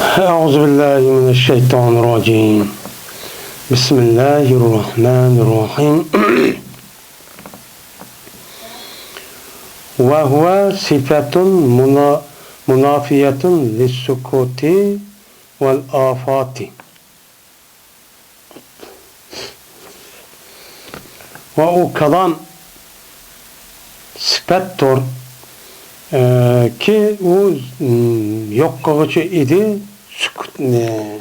أعوذ بالله من الشيطان الرجيم بسم الله الرحمن الرحيم وهو صفة منافية للسكوت والآفات ve kalan sıfattır ki o yok kılıcı idi sükut ne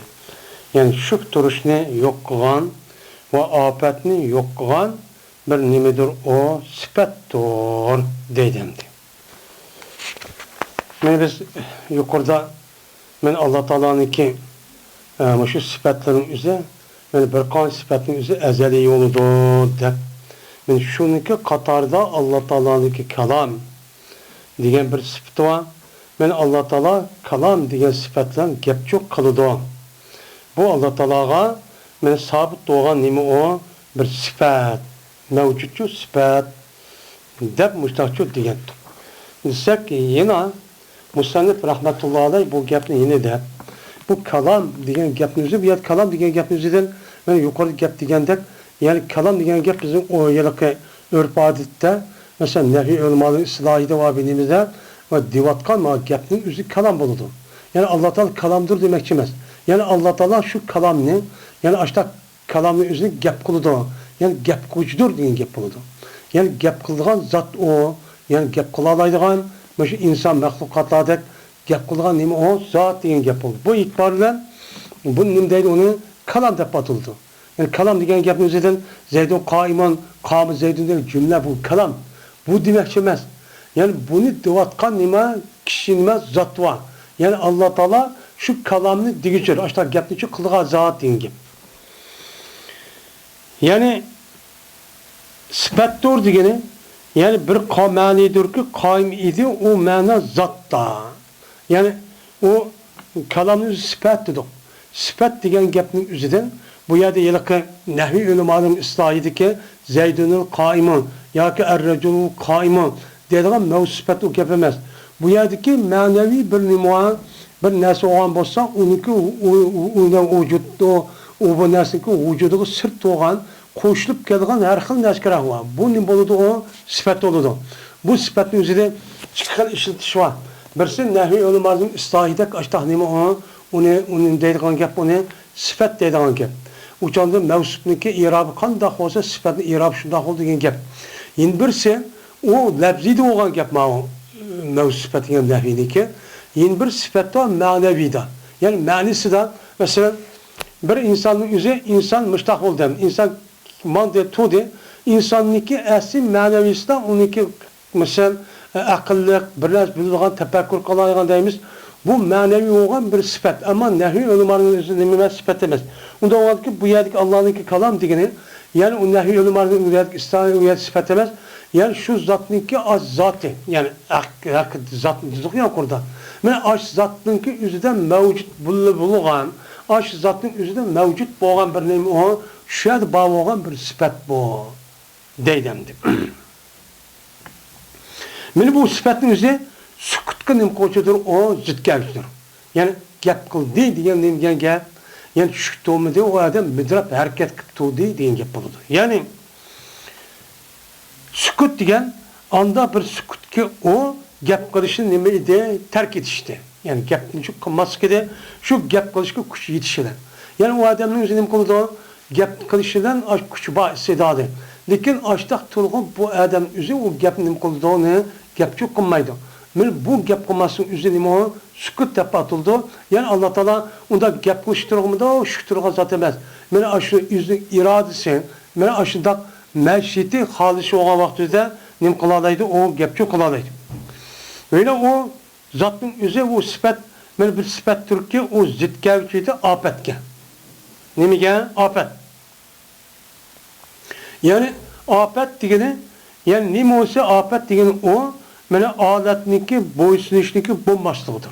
yani şük duruş ne yok kılan ve afetini yok kılan bir nimedir o sıfattır deydimdi. Yani biz yukarıda ben Allah Teala'nın ki şu sıfatların üzerine yani bir kan sıfatının üzerine ezeli yoludur de yani şununki Katar'da Allah Teala'nınki kalam diyen bir sıfatı var. Yani Allah Teala kalam diyen sıfatla gep çok kalıdı. Bu Allah Teala'ga yani sabit doğan nimi o bir sıfat mevcutçu sıfat dep müstahçu diyen. Desek yine Musannif rahmetullahi aleyh bu gepni yine de bu kalam diyen gepimizi bir kalam diyen gepimizden yani yukarı gep diyendek yani kalam diyen gep bizim o yılki örf adette mesela nehi ulmanın islahide var benimizde ve divatkan ma gepnin üzü kalam buludu. Yani Allah Teala kalamdır demek çimez. Yani Allah Teala şu kalam ne? Yani aşta kalamın üzerine gep kılıdı. Yani gep kılıcıdır diyen gep buludu. Yani gep kıldıgan zat o. Yani gep kılalaydıgan mesela insan mahlukatlarda gep kıldıgan nemi o zat diyen gep oldu. Bu itibarıyla bu nimdeydi onu kalam dep atıldı. Yani kalam diyen gepin üzerinden Zeydun kaiman, kâmı Zeydun diyen cümle bu kalam. Bu demek çimez. Yani bunu divatkan nime kişi nime zat var. Yani Allah Teala şu kalamını digicir. Aşağı gepni şu kıldığa zat diyen gep. Yani sıfattır diyeni yani bir manidir ki kaim idi o mana zatta. Yani o kalamın sıfattıdır. Sıfat diyen gepnin üzerinden bu yerde yılki nehvi ulmanın islahiydi ki Zeydunul kaimun ya ki er-reculul kaimun dediğin mevsifet o gepemez. Bu yerdeki manevi bir nima bir nesne olan olsa onunki o vücutta o bu nesneki vücudu sırt olan koşulup geldiğin her xil neşkere var. Bu ne buludu o sıfat oludu. Bu sıfatın üzerinde çıkan işletiş var. Birisi nehvi ulmanın islahiydi açtah nima onun dediğin gep onu sıfat dediğin gep. Uçanda mevsufniki irabı kandak olsa sıfatın irabı şundak oldu diyen gep. Yine birisi o lebzide olan gep mevsufetin nehviniki. Yine bir sıfatta manevida. Yani manisi de mesela bir insanın üzeri insan müştak oldu. İnsan mande tudi insanınki asli manevisi de onunki mesela akıllık, biraz bildiğin tefekkür kalaygan deyimiz. Bu manevi olan bir sıfat ama nehi ulmanın üzerinde sıfat demez. Onda olan ki bu yerdeki Allah'ınki kalam diyeni yani o nehi ulmanın üzerinde İslam'ın sıfat demez. Yani şu zatınki az zatı yani zatlık yok orada. Yani aş zatınki üzerinde mevcut bulunan aş zatın üzerinde mevcut olan bir neymi o şöyle bağlı olan bir sıfat bu deydemdi. Yani bu sıfatın üzerinde sükutkan nim koçudur o zıtkelçidir. Yani gep kıl diyen gep yani şüktomu o adam müdrap hareket kıptu diyen gep buludu. Yani sükut diyen anda bir sükut ki o gep kılışın nimeydi terk etişti. Yani gepin şu maskede şu gep kılışı kuşu yetişilen. Yani o adamın üzerinde kılıdı gep kılışından kuşu bağ sedadı. Lakin açtak tulgu bu adam üzerinde o gepin kılıdığını gep çok kılmaydı. Bu gep kılmasının üzerine o sükut tepe atıldı. Yani Allah Teala onda gep kılıştırığımda o şükürüne zat emez. Yani aşı yüzün iradesi, yani aşıda meşhiti halisi olan vaktinde nim kılalaydı, o gep çok kılalaydı. Öyle o zatın üzerine o sıfat, yani bir sıfattır ki o zıtkevçiydi afetke. Nemi gelen? Afet. Yani afet diyeni, yani nemi olsa afet diyeni o, yani aletniki, boysunuşniki bombaşlığıdır.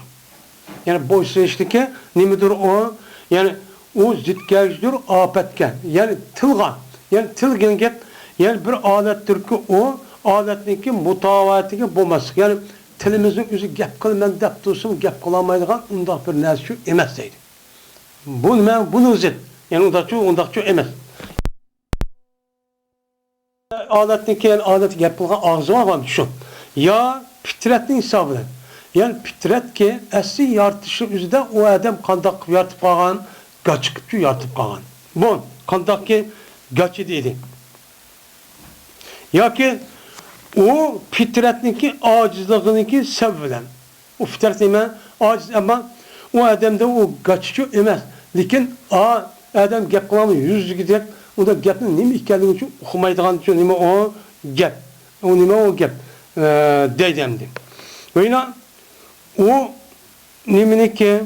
Yani boysunuşniki nemidir o? Yani o zıtkevçidir afetke. Yani tılgan. Yani tılgan gep, yani bir alettir ki o, aletniki mutavatiki bombaşlık. Yani tilimizin özü gap qilman deb tursin, gap qilolmaydigan undaq bir narsa emas deydi. Bu nima? Buni o'zi. Ya'ni undaqcha emas. Odatniki, odat gap qilgan og'zi olgan shu. Ya fitratning hisobidan. Yani fitrat ki asli yartışı üzerinde o adam qandaq yaratib qolgan, gachiqibchi yaratib qolgan. Bu qandaq ki gachi deydi. Yoki o fitratniki ojizliginiki sababidan. O fitrat nima? Ojiz, ama o adamda o gachichi emas. Lekin adam gap qiladi yuziga deb, unda gapning nima ekanligi uchun uqmaydigan uchun nima o gap. O nima o gap deydimdi. Oyna o nimeniki,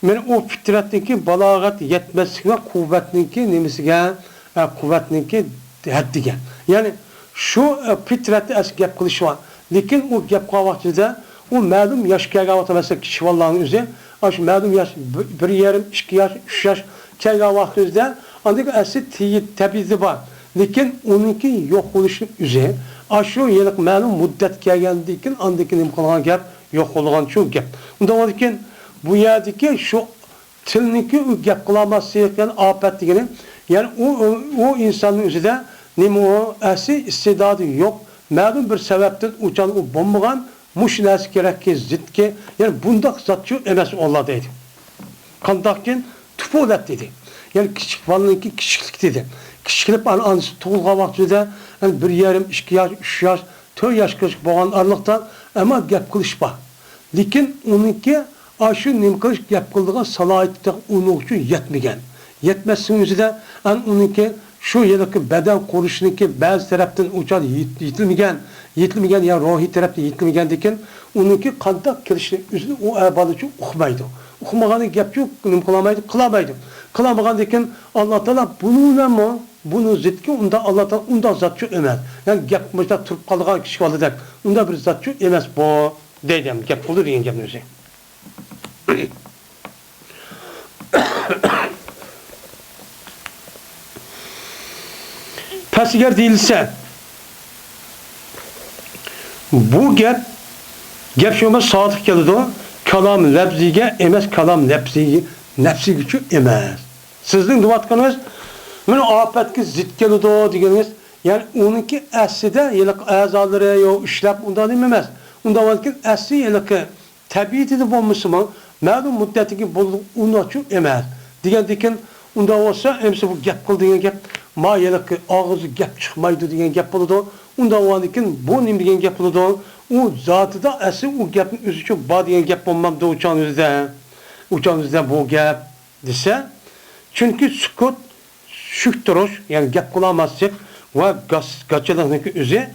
men o fitratniki balog'at yetmaslik va quvvatniki nimasiga, quvvatniki haddiga. Ya'ni şu fitratni as gap qilish var. Lekin o gap qilgan vaqtida o ma'lum yoshga kelgan vaqtda masalan kishi o'zi, shu ma'lum yosh 1,5, 2 yosh, 3 yosh kelgan vaqtida andagi asli tabiiy var. Lekin uniki yo'q bo'lishning o'zi, shu yillik ma'lum muddat kelgandan keyin andagi nima qilgan gap yo'q bo'lgan shu gap. Unda ekan bu yerdagi shu tilniki u gap qilolmaslikdan ofat degani, ya'ni o insonning o'zida nima o asli iste'dodi yo'q, ma'lum bir sababdan uchan u bo'lmagan mush narsa kerakki, zidki, ya'ni bundaq zotchi emas Alloh deydi. Qandaqkin tufulat dedi. Ya'ni kichik bolaniki kichiklik dedi. Kichiklik anasi tug'ilgan vaqtida 1,5, 2 yosh, 3 yosh, 4 yoshga bo'lgan araliqda ama gap qilish bor. Lekin uniki shu nima qilish gap qildigan salohiyatda uning uchun yetmagan. Yetmasning o'zida uniki şu yılki beden kuruşunki bazı taraftan uçar yetilmeyen ya ruhi taraftan yetilmeyen diken onunki qandaq kelişini üzünü o abalı için uqmaydı. Uqmağanı gap yok, kılamaydı. Kılamagan diken Allah Teala bunu ne mi? Bunu zitki onda Allah Teala onda zatçı emez. Yani gap başta turup kaldığı kişi kaldı der. Onda bir zatçı emez bu dedim. Gap olur diyen gap neyse. Pes eğer değilse bu gap şuna sadık geldi o kalam lafziga emas, kalam nefsi gücü emez. Sizin duvatkanınız bunu afetki zid geldi o diyorsunuz. Yani onunki aslida yıllık azaları yok işlep ondan emez. Ondan vakit asli yıllık tabiiyeti de bulmuşsun mağdum muddetiki bulduk onu açı emez. Diken ondan olsa hemsi bu gap kıl diyen gap ma yıllık ağzı gap çıkmaydı diyen gap buldu. Ondan vakit bu nim diyen gap buldu. O zatı da asli o gapın özü çok bağ diyen gap bulmam da uçağınızda bu gap dese. Çünkü sükut şükturuş yani gap kulamazsak ve gaçalarındaki özü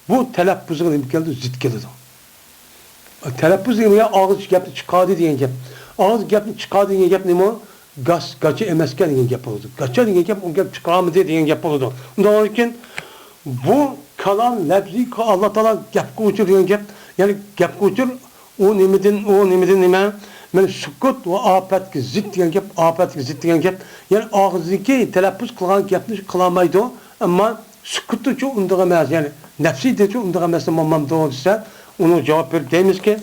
bu telaffuzun imkanı zid geldi. Telaffuz gibi ya ağız gapni çıkardı diyen gap. Ağız gapni çıkardı diyen gap neymi o? Gaçı emesken diyen gap oldu. Gaçı diyen gap o gap çıkaramıdı diyen gap oldu. Ondan olurken bu kalan lafzi Allah Teala gap koçur diyen gap yani gap koçur o nimeden nime men sukut ve afetki zid diyen gap afetki zid diyen gap yani ağızdaki telaffuz kılgan gapni kılamaydı ama sukuttu çok undağamaz yani nefsi de çok undağamaz mamam doğruysa onu cevap verip deyimiz ki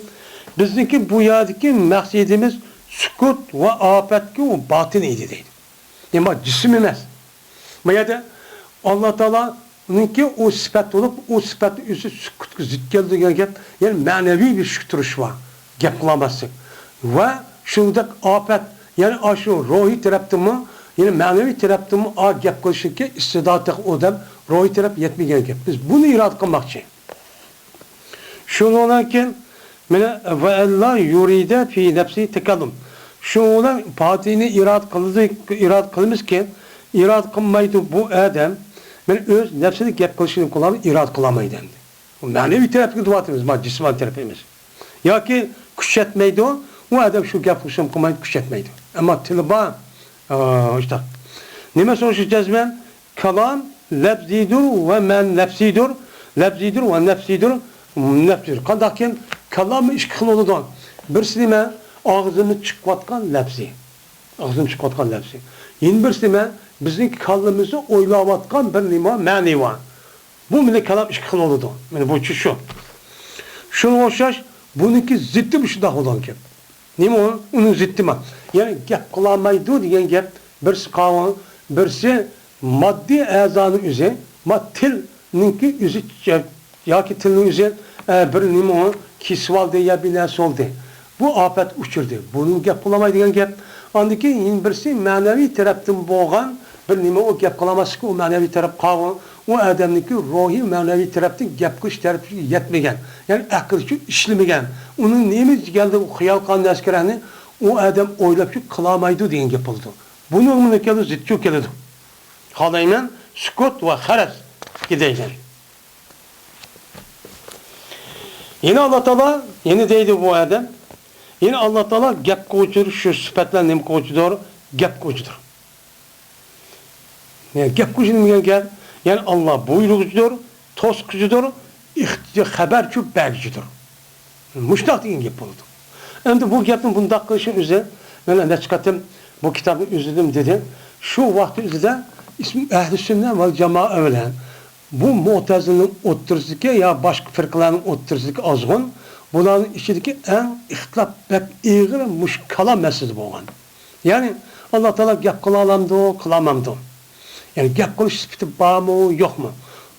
bizdeki bu yerdeki maksidimiz sukut ve afetki o batın idi değil. Yani cisim emez. Ya da Allah Teala'nınki o sıfat olup o sıfatı üstü sukut zid geldi yani manevi bir şükürüş var. Gap kılamazsın. Ve şurada afet yani aşı ruhi tarafta mı yani manevi tarafta mı gap kılışın ki istidatı odam ruhi taraf yetmeyen gap. Biz bunu irad kılmak için. Şunu olarken ve Allah yuride fi nefsi tekallum. Şunu olan batini irad kılmışken irad kılmaydı bu adam öz nefsini gap kılışını kullanıp irad kılamaydı. Manevi tarafı duatımız, cisman tarafımız. Ya ki kuşetmeydi o adam şu gap kılışını kılmaydı kuşetmeydi. Ama tilba işte nime sonuçlayacağız ben? Kalam lafzidur ve men nefsidur. Lafzidur ve nefsidur. Nefsidir. Kandakken kalamı iş kıl oludan. Birisi nime ağzını çıkvatkan lafzi. Ağzını çıkvatkan lafzi. Yine birisi nime bizim kalımızı oylavatkan bir nime mani var. Bu bile kalam iş kıl oludan. Yani bu şu. Şunu hoşlaş Buniki ziddi bu şunda olan gap. Nima o? Onun ziddi mi? Yani gap kılamaydı diyen gap birisi kavun, birisi maddi azanın üzeri, tilninki üzü yoki tilning üzeri bir nima o? Kisvaldı ya bilasi oldu. Bu afet uçurdu. Bunun gap kılamaydigan gap. Andaki yin birisi manevi taraftan boğan bir nima o gap kılaması ki o manevi taraf kavun. O adamniki ruhi manevi taraftan gap kılış tarafı yetmegen. Yani akıl şu işlemegen. Onun neyimiz geldi o xiyal qandı askerani o adam oylap şu kılamaydı diyen gap oldu. Bunu onun ekeli zidçu keledi. Halayman sükut ve haras gideyler. Yine Allah Teala yine deydi bu adam. Yine Allah Teala gap koyucudur şu sıfatlar nem koyucudur gap koyucudur. Yani gap koyucudur gel. Yani Allah buyruğucudur, toskucudur, haberçi belgidir. Müştak deyin gap oldu. Endi bu gapın bundaq qilishim o'zi men ne chiqatim bu kitobni üzüldüm dedi. Şu vaqt o'zida ahli sunna vel jamoa bilan bu mu'tazilning o'ttirishiga ya boshqa firqalarning o'ttirishiga ozg'un bularning ichidagi eng ixtilof bak ig'ir mushkala masala bo'lgan. Ya'ni Alloh taolo gap qila olamdi, qilamamdi. Yani gap qilish sifati bormi, yo'qmi?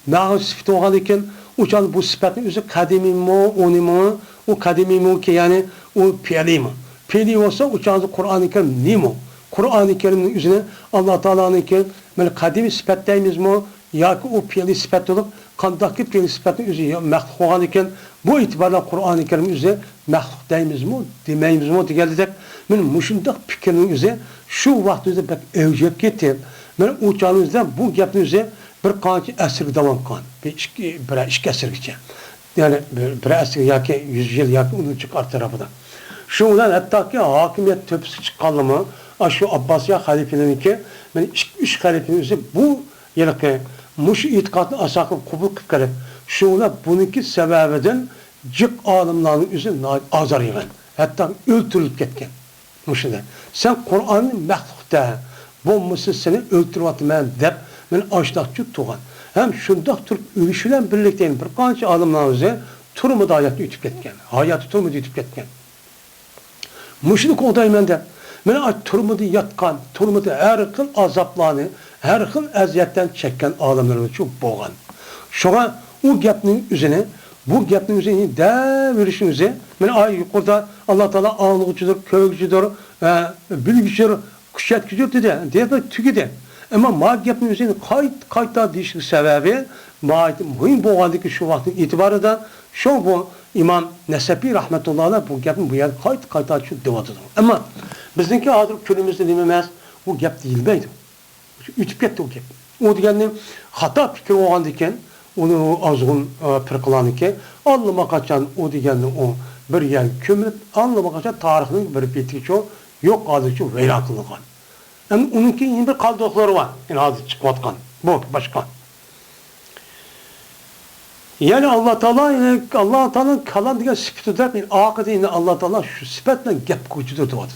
Na'u sifati bo'lgan ekan, o'shan bu sifatning o'zi qadimiymi, unimi, o kadimiymi ki yani o piyali mi? Piyali olsa uçağınızı Kur'an-ı Kerim neymi? Kur'an-ı Kerim'in üzerine Allah Teala'nın ki böyle kadimi sıfattayız mı? Ya ki o piyali sıfat olup kandaki piyali sıfatın üzerine mehluk olan iken bu itibarla Kur'an-ı Kerim üzerine mehluk deyimiz mi? Demeyimiz mi? Geldik. Ben muşundak fikirinin üzerine şu vakti üzerine pek evcek getir. Ben uçağınızda bu gapın üzerine bir kanki esir devam kan. Bir iki esir geçeceğim. Yani bir asır yaki 100 yıl yaki onun çıkar tarafından. Şundan hatta ki hakimiyet tepsi çıkalım mı? Şu Abbasiye halifenin ki ben üç halifenin üzeri bu yılki muş itikadını asakı kubul kıkarıp şundan bununki sebebiden cık alimlerin üzeri azar yemen. Hatta öldürülüp ketken. Muşunda. Sen Kur'an'ın mehlukta bu mısır seni öldürüp atmayan deyip ben aşdakçı tuğan. Hem şundak Türk ürüşüyle birlikteyim. Bir kanca alımlarımızı turmuda hayatı ütüp ketken. Hayatı turmuda ütüp ketken. Muşluk odayım de. Ben turmuda yatkan, turmuda her kıl azaplarını, her kıl eziyetten çekken alımlarımız çok boğan. Şuna o gapının üzerine, bu gapının üzerine devirişimizi, ben yukarıda Allah Teala anlıqçıdır, köykçüdür, bilgüçüdür, kuşatkıcıdır dedi. Diye tükedi. Ama mağd yapının üzerine kayıtta değişik sebebi mühim boğaldı ki şu vaktin itibarıdan şu bu İmam Nesepi rahmetullah'a bu yapın bu yer kayıtta açıp devadıdır. Ama bizimki adır külümüzde dememez bu gap değilmeydi. Ütüp gitti o gap. O diyelim hata fikir olğan diken onu azgın pırkılan ki anlama kaçan o diyelim o bir yer kömürüp anlama kaçan tarihinin bir bitki çok yok adı çok veyran kılıngan. Yani onunki yine bir kaldıkları var. Yani adı çıkmatkan. Bu başka. Yani Allah Teala'nın kalan diye sıfatı der. Yani akıda yine Allah Teala şu sıfatla gap koyucudur diyordu.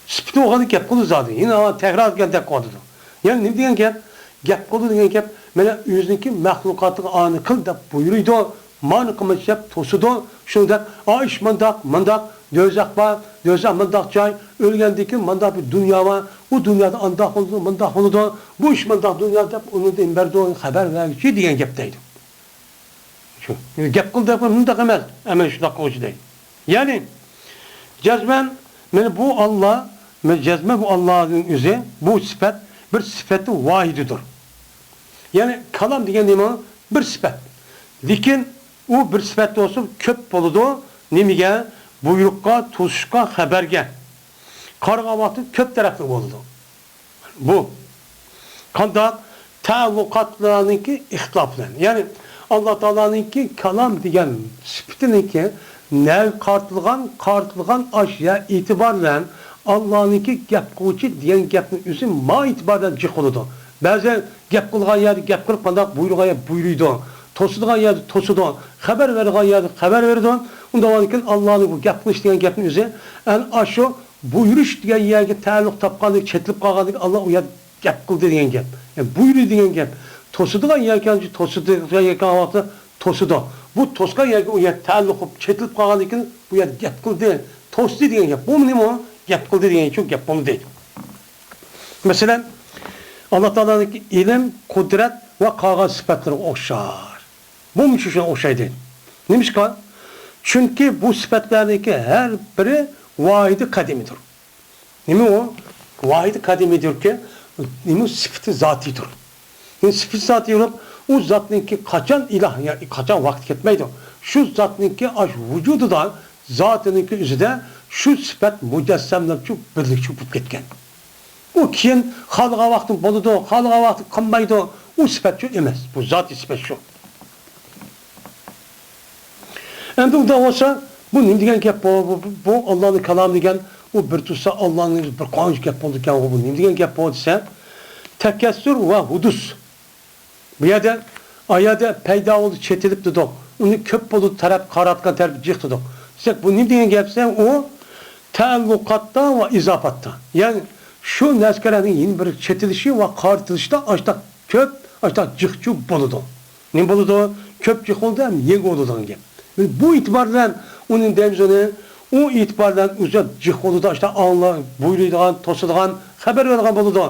Sıfatı o kadar gap koydu zaten. Yine tekrar gap koydu. Yani ne diyen gap? Gap koydu diyen gap. Mesela yüzündeki mahlukatı anı kıl da buyuruydu. Manı kımış yap, tosudu. Şundan, iş mandak, dözak var, dözak mandak çay, ölgendeki mandak bir dünya var. O dünyada andak oldu, mandak oldu. Bu iş mandak dünyada onu da imberdo haber verici diyen gaptaydı. Şu, gap kıldı yapar, mandak emez. Hemen şu dakika hoca değil. Yani, cezmen, bu Allah, cezme bu Allah'ın üzeri, bu sıfat, bir sıfatı vahididir. Yani, kalam diyen iman, bir sıfat. Lakin, o bir sıfat olsun, köp boludu, nemiga, buyruqqa, to'sishqa, xabarga. Qarg'avatı köp taraflı oldu. Bu. Qandaq ta'alluqatlarınki ixtiloflan. Yani Allah Teala'nınki kalam degan sifatiniki nev qartılgan aşya itibarlan Allah'ınki gap qiluvchi degan gapning o'zi ma itibardan jiqiladi. Ba'zan gap qilgan yerda gap qilib qandaq buyruqqa buyruydi. Tosuduğun yerde tosuduğun, haber verdiğin yerde haber verdiğin, ondan sonra Allah'ın bu gap kılıç diyen gapın üzeri, yani aşağı buyuruş diyen yerde ta'alluq tapqanlık, çetilip qalğanlık Allah o yer gap kıldı diyen gap. Yani buyuru diyen gap. Tosuduğun yerken tosuduğun yerken havası tosudu. bu tosqa yerga u yer ta'alluq qilib chetilib qolgandan keyin bu yer gap qildi, to'sdi degan gap. Bu nima o? Gap qildi degan uchun gap bo'ldi deydi. Masalan, Alloh taoloning ilm, qudrat va qolgan sifatlari o'xshar. Bu shunga o'xshaydi. Nimishqa? Chunki bu sifatlarniki har biri vohidi qadimidir. Nima o? Vohidi qadimidirki, nima sifati zotidir. Yani sifat zati olib, o zatninki qachon iloh, yani qachon vaqt ketmaydi. Shu zatninki aş vücududa, zatiniki o'zida shu sifat mujassamlab birlikchi bo'lib ketgan. O keyin xalqa vaqti bo'ladi, xalqa vaqti qolmaydi. O sifat shu emas. Bu zati sifat shu. Endi unda olsa, bu nima degan gap bu Allohning kalomi degan, o bir tursa Allohning bir qonunch gap bo'ldi ekan, bu nima degan gap bo'ldi desa, takassur va hudus. Bu yerda ayada paydo bo'ldi, chetilib dedik. Uni ko'p bo'ldi taraf qaratgan taraf jiq dedik. Desak, bu nima degan gap desa, o ta'alluqatda va izofatda. Ya'ni shu naskaraning yin bir chetilishi va qartilishda ashta ko'p, ashta jiqchu bo'ladi. Nima bo'ladi? Ko'p jiq bo'ldi ham yeng bo'ladigan gap. Bu itibardan uning demzoni o itibardan uzat jiq bo'ladi, ashta anla buyuradigan, to'sadigan, xabar beradigan bo'ladi.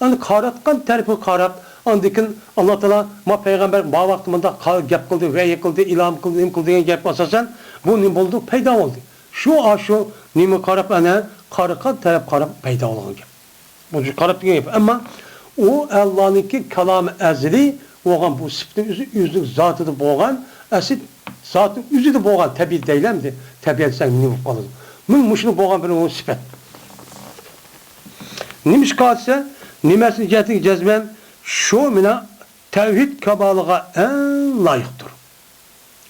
Ani qaratgan tarafi qarab, andikin Alloh taolo ma payg'ambar ma vaqtimda gap qildi, vahiy qildi, ilhom qildi, nim qildi degan gap asosan bu nima bo'ldi? Paydo bo'ldi. Shu nima qarab ana qaragan taraf qarab paydo bo'lgan gap. Bu qarab degan gap. Ammo u Allohniki kalomi azli bo'lgan bu sifatning o'zlik zotida bo'lgan, asid zoti o'zida bo'lgan tabiat deylamdi. Tabiat san nima bo'lib qoladi. Mushuni bo'lgan bir sifat. Nimish qolsa, nimasini jatiga jazman şu mina tevhid kabaliga en layıktır.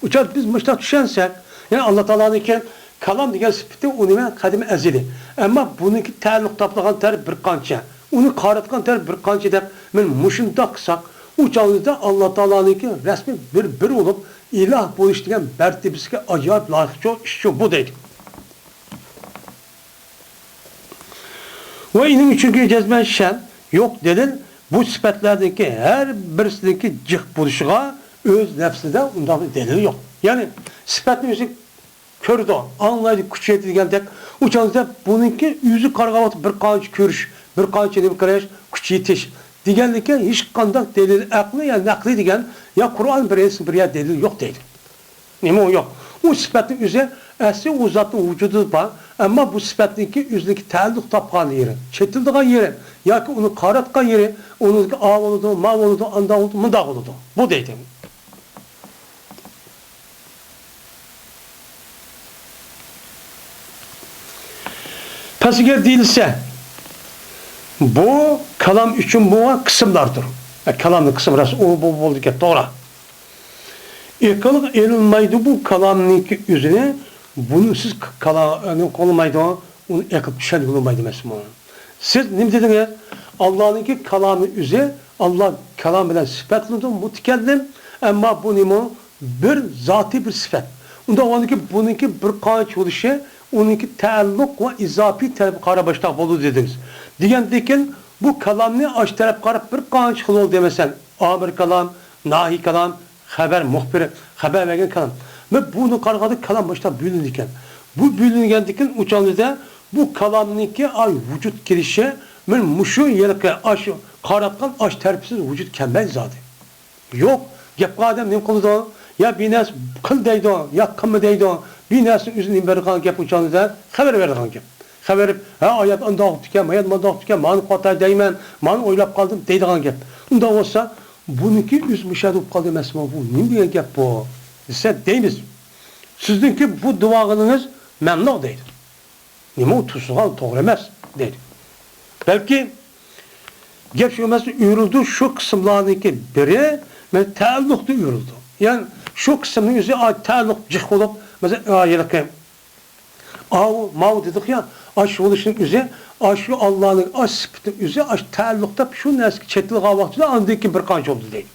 Uçak biz müştak düşensek, yani Allah Teala'nınki kalam degan sifati unime kadimi ezili. Ama bununki ta'alluq taplagan tarif bir qancha. Uni qaratgan tarif bir qancha deb men mushunda qilsak, uçağımızda Allah Teala'nınki resmi bir olup ilah bo'lish degan bartibisiga ajoyib loyiq ish bu deydi. Ve inin üçüncü cezmen şen yok dedin. Bu sifatlardaki her birisideki cık buluşuğa öz nefsinde ondan delili yok. Yani sifatın yüzü kördü, anlaydı, küçüğe geldik. Uçağınızda bununki yüzü kargavatı bir kanç görüş, bir kanç edip karış, küçüğe yetiş. Digendeki hiç kandak delili, aklı ya nakli digen, ya Kur'an bir resim bir yer delili yok deydi. Neymi o yok. O sifatın yüzü əsli o zatın vücudu var. Ama bu sifatınki yüzdeki ta'alluq tapgan yeri, çetildiğin yeri, ya ki onu qaratgan yeri, onun av oldu, mal oldu, anda oldu, mundaq oldu. Bu deydim. Pesiger değilse, bu kalam için bu kısımlardır. Kalamın kısımları o oldu ki doğru. Yakalık edilmeydi bu kalamınki yüzüne, bunu siz olmaydı, onu yakıp düşen olmaydı mesela. Siz ne dediniz? Allah'ınki kalamı üzeri, Allah kalam bilen sıfatlıdır, mutkellim, ama bu nimo bir zati bir sıfat. Onda bununki bir kanç oluşu, onunki ta'alluq ve izafi taraf karabaşta oldu dediniz. Diyen bu kalamını aç taraf karab bir kanç kıl oldu demesen, amir kalam, nahi kalam, haber muhbir, haber veren kalam. Ve bunu kargadık kalam başta bölünürken. Bu bölünürken uçağınızda bu kalamınki ay vücut girişi men muşu yerke aş karatkan aş terpsiz vücut kemel zaten. Yok. Gap adem ne kıldı? Ya binas kıl deydi, ya kımı deydi. Binasın üzerine berkan gap uçağınızda haber verdiğin gap. Haber ha ayat anda oktuken, ayat manda oktuken, man qata deymen, man oylap kaldım deydiğin gap. Unda olsa bununki üz müşahede kaldı mesela bu. Ne diye gap bu? Siz deyiniz. Sizinki bu duağınız memnun değil. Nima o tusuğal doğru emez deydi. Belki gap şu mesela ürüldü şu kısımlarındaki biri ta'alluqda ürüldü. Yani şu kısmının yüzü ta'alluq cık olup mesela ayırken mav dedik ya aş oluşun yüzü şu Allah'ın aş sıfatının yüzü aş ta'alluqda şu neski çetil qavaqçıda andaki bir kanç oldu deydi.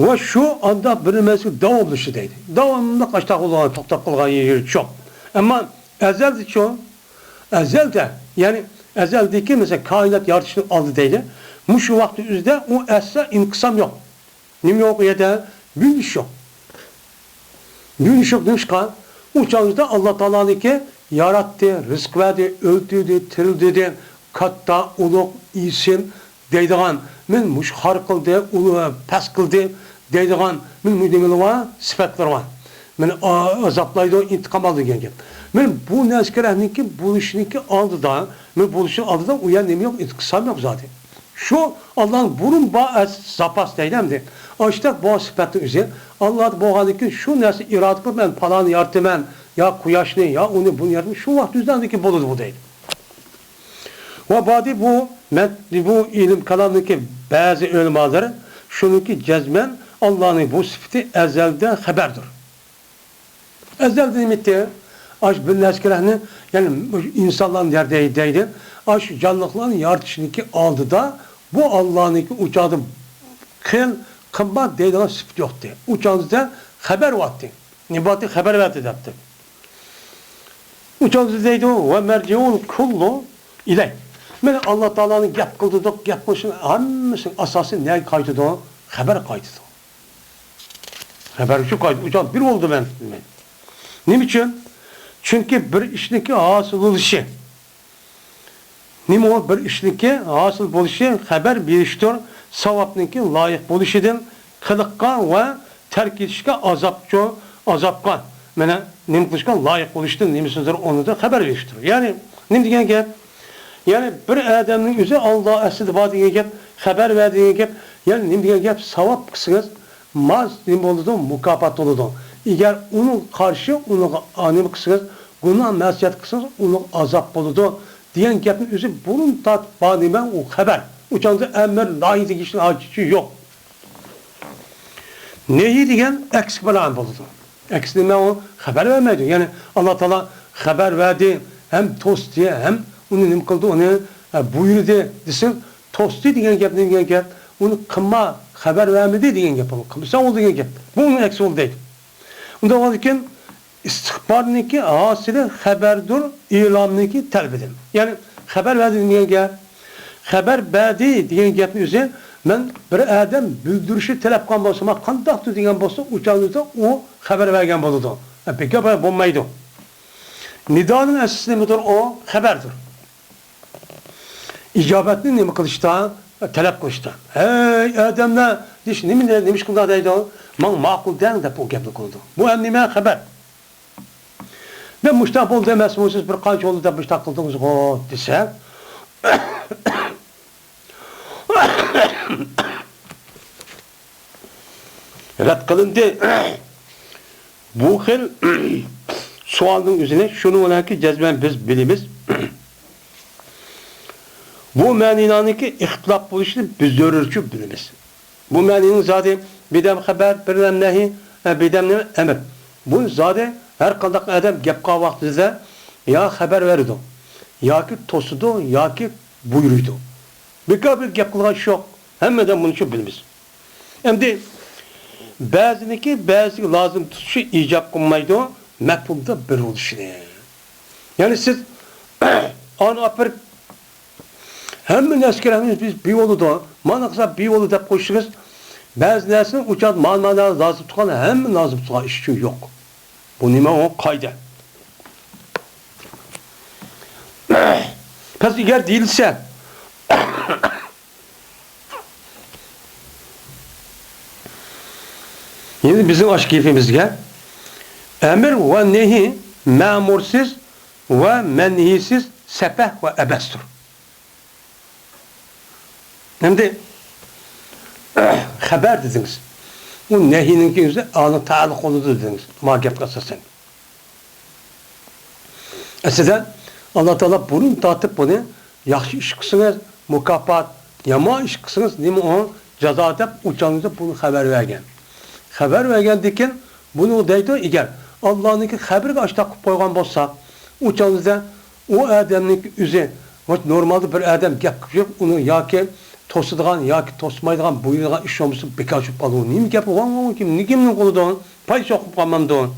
Ve şu anda bir mesela devamlışı deydi. Devamlı kaçta kulağına toktap kılgan yeri çok. Ama ezelde çok. Ezelde yani ezeldeki mesela kainat yaratışını aldı deydi. Şu vakti üzerinde o esra inkısam yok. Nim yok ya da bir iş yok. Yunuşuk nuşka. Uçağınızda Allah Teala'nınki yarattı, rızk verdi, öldürdü, tirildi, katta, uluk, isim deydiğen, men muş har kıldı, ulu, pes kıldı deydiğen, men müdemeli var, sıfatlar var. Men azaplaydı, intikam aldı genge. Men bu neskerehninki, buluşunki aldı da, men buluşun aldı da uyan nemi yok, intikam yok zaten. Şu Allah'ın burun bağız zapas deylemdi. Açtık bu sıfatın üzeri. Allah bu halde şu nesli irade kılıp ben falan yardım ya kuyaşını ya onu bunu yardım şu vakit düzendeki bulur bu değil. Ve badi bu ilim kalanındaki bazı ölmaları şununki cezmen Allah'ın bu sıfatı ezelden haberdir. Ezelden imitti. Aş bir neskerehni yani insanların yerdeydi. Aş canlıkların yaratışındaki aldı da bu Allah'ın uçağı kıl kımbat deydiğin sıfat yoktu. Uçağınızda haber vardı. Nibati haber verdi yaptı. Uçağınızda deydi o ve merciun kullu ile. Ben Allah Teala'nın gap kıldık, yapmışın hamısının asası ne kaydı o? Haber kaydı o. Haber şu kaydı. Uçağın bir oldu ben. Ne için? Çünkü bir işdeki hasıl oluşu. Nima o bir işdeki hasıl oluşu haber biliştir. Savapnınki layık buluşidin. Kılıkka ve terk etişke azapka. Mene nim kılışka layık buluştun. Nimi sözleri onu da haber biliştir. Yani ne diyen gep? Yani bir adamın yüzü Allah esidi badine gep, haber verdiğine gep. Yani nim diyen gep savap kısınız. Maz nim oldu mukafat oldu. Eğer onun karşı onu anim kısınız. Günah mesiyet kısınız. Onun azap oldu. Diyen gepin yüzü bunun tat badime o haber. Uçağında emir layık kişinin acıcı yok. Neyi diyen eksik belan buldu. Eksik o haber vermedi. Yani Allah Teala haber verdi. Hem tost diye hem onu ne kıldı onu buyurdu desin. Tostu diyen gep onu kıma haber vermedi diyen gep. Kımsa oldu diyen gep. Bunun eksik oldu değil. Onda varken istihbarınki hasili haberdir, ilamınki telbidin. Yani haber verdi diyen gep. Haber verdi diyen gepin üzerine ben bir adam bildirişi talep kılgan bolsa, qandaq degan bolsa, uçağınızda o haber vergen boludu. Peki böyle bulmaydı. Nidanın esası nedir? O haberdir. İcabetini nemi kılışta, talep kılışta. Hey adamla diş nemiş kılda deydi o? Man makul den de bu gepli kıldı. Bu hem nime haber. Ben müştaq oldu demezsiniz bir kaç oldu da müştaq kıldınız o dese. Red kılındı. Bu hil sualın üzerine şunu olan ki cezben biz bilimiz. Bu meninanınki ihtilaf buluşunu biz görürçü bilimiz. Bu meninin zaten bidem haber, birden nehi, bidem emir. Bu zaten her kaldak adam gepka vaktinde ya haber verdi, ya ki tosudu, ya ki buyuruydu. Bir gep kılgan yok. Hemmeden bunu şu bilimiz. Hem de bazı lazım tutuşu icap kılmaydı, mefhumda bir oluşunu. Yani siz onu apır hemen eskeremiz biz bir yolu da, manaksa bir yolu da koşuruz. Bazı nesin uçak manada lazım tutan hemen lazım tutan işçi yok. Bu nime o kayda. Peki eğer değilse şimdi bizim aşk keyfimizde emir ve nehi memursiz ve menhisiz sepeh ve ebestur. Hem de haber dediniz. Bu nehininki yüzde anı ta'aluk oldu dediniz. Mağgep kasasen. Aslında Allah Teala bunun tatıp bunu yaxşı iş kısınız, mukafat, yama iş kısınız, neymi o ceza edip uçağınıza bunu haber vergen. Haber vergen diken bunu deydi eğer Allah'ın haberi açtaq koygan bolsa uçağınızda o adamın yüzü normalde bir adam gap yok onu ya ki tosuduğun ya ki tosmaydıgan buyurduğun iş olmuşsun bekar çıp alıyor. Neymi gap olan kim? Kimnin koluduğun? Pay sokup kalmamduğun.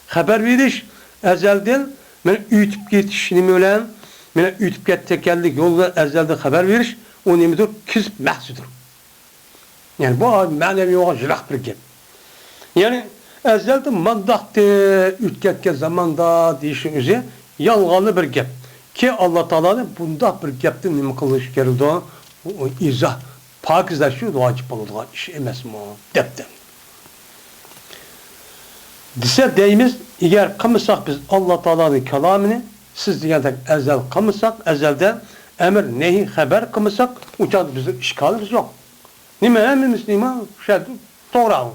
Haber veriş ezelden men ütüp getiş nemi ölen men ütüp gettekellik yolda ezelden haber veriş o nemidir? Kisb mahsudur. Yani bu manevi yoğa jilaq bir gap. Yani Ezelde mandaktı, ütkekke zamanda deyişin üzü yalğanlı bir gep. Ki Allah Teala'nın bunda bir gepti nime kılış gerildi o izah. Pakizleşiyor vacip olduğu iş emes mi o? Depten. Dise deyimiz, eğer kımısak biz Allah Teala'nın kelamını, siz diyendek ezel kımısak, ezelde emir nehi haber kımısak, uçadı bizim işgalimiz yok. Nime emrimiz nime? Doğru.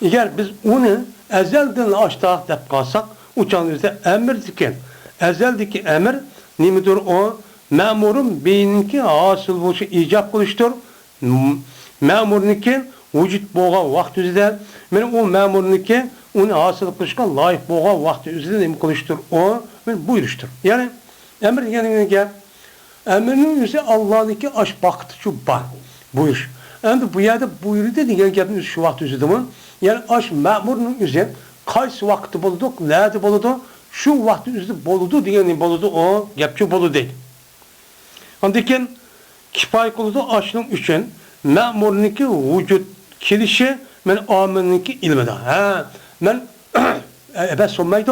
Eğer biz onu ezelden açtık deyip kalsak, uçağımızda emir diken, ezeldeki emir nimedir o? Memurun beyninki asıl buluşu icap kılıştır. Memurunki vücut boğa vakti üzerinde, ben o memurunki onu asıl kılışkan layık boğa vakti üzerinde nime kılıştır. O ben buyuruştur. Yani emir yani gel. Emrinin üzerinde Allah'ınki aş baktı şu var. Buyur. Endi bu yerde buyurdu degan gapni şu vaqt üzerinde yani aş memurun üzerinde qaysi vaqti bo'ldi, nerede bo'ldi, şu vaqt üzerinde bo'ldi degan bo'ldi o gapchi bo'ldi deydi. Ondan kifoya qildi aşning uchun memurniki vücut kelishi men ominiki ilmida. Ha, men ebes solmaydi.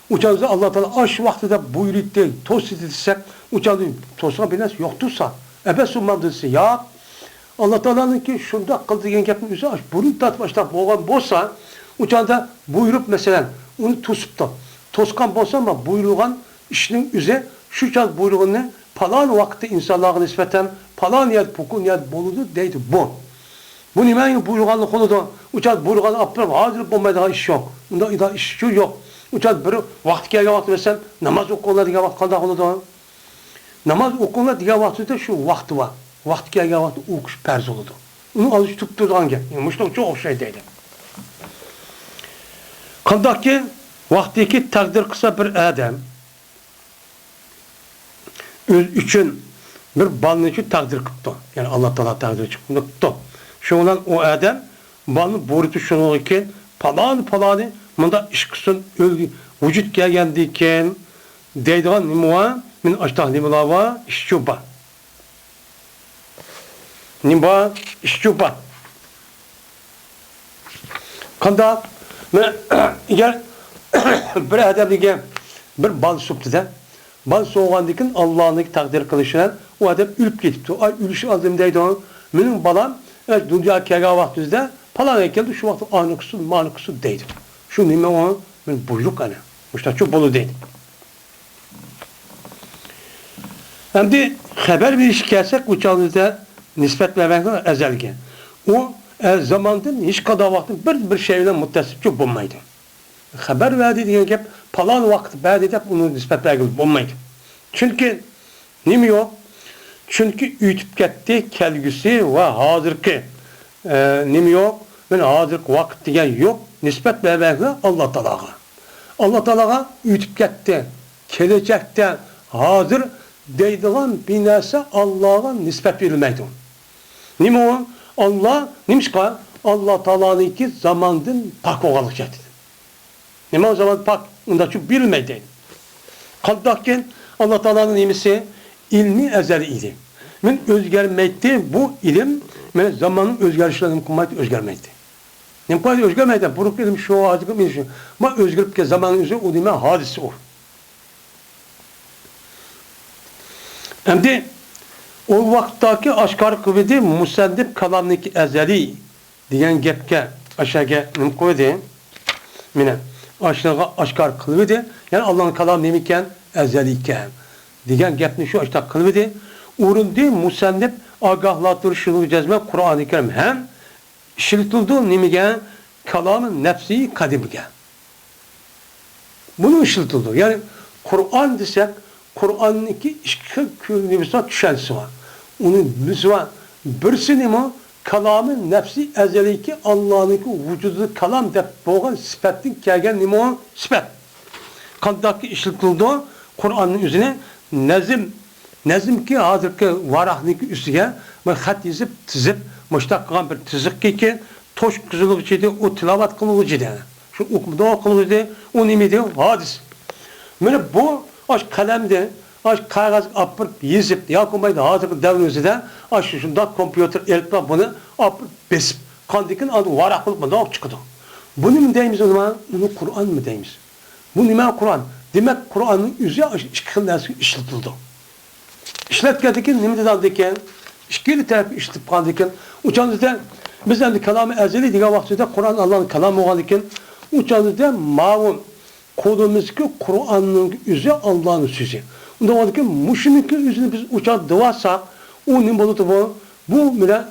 Uçağımızda Allah Teala aş vaqtida buyurdu, to'sdi desek, uçağımızda to'sgan binas yo'qtursa, ebes solmadı ya. Allah Teala'nın ki şunda kıl degan gapni o'zi burun tatib boshlab bo'lgan bo'lsa, o'chanda buyurup mesela onu to'sibdi. To'sgan bo'lsa ama buyurgan ishning o'zi shu chal buyrug'ini falan vaqtda insonlarga nisbatan falan yer pukun yer bo'ludi deydi bu. Bu nimaga buyurganni qo'lida o'chal buyurganni olib turib hozir bo'lmaydigan ish yo'q. Unda ish shu yo'q. O'chal bir vaqt kelgan vaqt mesela namoz o'qiladigan vaqt qanday bo'ladi? Namoz o'qiladigan vaqtida shu vaqti bor. Vaqt kelgan vaqt o'qish farz bo'ladi. Uni olish tutib turgan gap. Mushta uchun o'xshaydi deydi. Qandaki vaqtiki taqdir qilsa bir odam o'z uchun bir balni uchun taqdir qildi. Ya'ni Alloh taolo taqdir qildi. Shundan o odam balni bo'riti shunga ekan, paloni bunda ish qilsin, vujud kelgandan keyin deydigan nima? Men ashtaq nimalar bor? Ishchi bor. Nima ishchi bor. Qanda men eğer bir odamga bir bal suptida, bal so'g'andan keyin Allohning taqdir qilishidan u odam o'lib ketibdi. Ay o'lish oldim deydi. Mening balam dunyoga kelgan vaqtida palon keldi, shu vaqt ani qilsin deydi. Shu nima o? Men buyruq ana. Mushtachu bo'ldi deydi. Endi xabar berish kelsak, uçağımızda nisbat vermekten ezelge. O zamandan hiç kadar vaktin bir şeyle muttasipçi bulmaydı. Haber verdi diye gap falan vakit verdi de bunu nisbat vergili bulmaydı. Çünkü nimi yok? Çünkü ütüp gitti kelgüsü ve hazırki nimi yok? Ben hazırki vakit diye yok. Nisbat vermekle Allah Teala'ga. Allah Teala'ga ütüp gitti. Gelecekte hazır deydiğin binası Allah'a nisbat verilmeydi. Nima o? Allah nimishqa Allah Teala'nınki zamandan pak o'g'alik dedi. Nima o zaman pak? Unda şu bilmeydi. Qandakken Allah Teala'nın nimisi ilmi ezeli idi. Men o'zgarmaydi bu ilim, men zamanın o'zgarishlarni qilmaydi, o'zgarmaydi. Nima qiladi o'zgarmaydi? Buruq ilim shu hozirgi men shu. Ma o'zgarib ketgan zaman o'zi u nima hodisa u. Endi o vaqtdagi oshkor qildi musannif kalamniki azali degan gapga aşaga nim qo'ydi. Mana oshnaga oshkor qildi. Ya'ni Allohning kalami nima ekan? Azali ekan. Degan gapni shu oshkor qildi. O'rindi musannif ogohlantirishni jazma Qur'oni Karim ham ishlatildi nimaga? Kalomi nafsi qadimga. Bunu ishlatildi. Ya'ni Qur'on desak, Qur'onniki ikki ko'rinishda tushunchasi bor. Onun müzva birisi nima? Kalami nefsi ezeliki Allah'ınki vücudu kalam deb bo'lgan sifatning kelgan nima? Sifat. Qandaki ishlatildi Qur'onning o'zini nazm ki hozirgi varaqniki ustiga bir xat yozib, tizib, mushtaq qilgan bir tiziqki tosh qiziluvchi edi, u tilovat qiluvchi edi. Shu o'qimda qiluvchi, u nima edi? Hodis. Mana bu aş qalamda aş qog'oz olib yezib, yo'qmaydi hozirgi davr o'zida aş shunday kompyuter eltib buni olib besib, qandikin varaq qilib bundoq chiqadi. Bunu mu deymiz o zaman? Onu Kur'an mı deymiz? Bu nima Kur'an? Demek Kur'an'ın yüzü iki xil narsa işletildi. İşletkedeki nima dedi ekan? İkili taraf işletip qaldı ekan. Uçanızda biz endi kalami ezeli degan vaqtida Kur'an Allah'ın kalamı olan ekan. Uçanızda ma'lum kodumuzdaki Kur'an'ın yüzü Allah'ın sözü. Onda var ki muşuniki yüzünü biz uçan dıvarsak o ne bulutu bu? Bu bile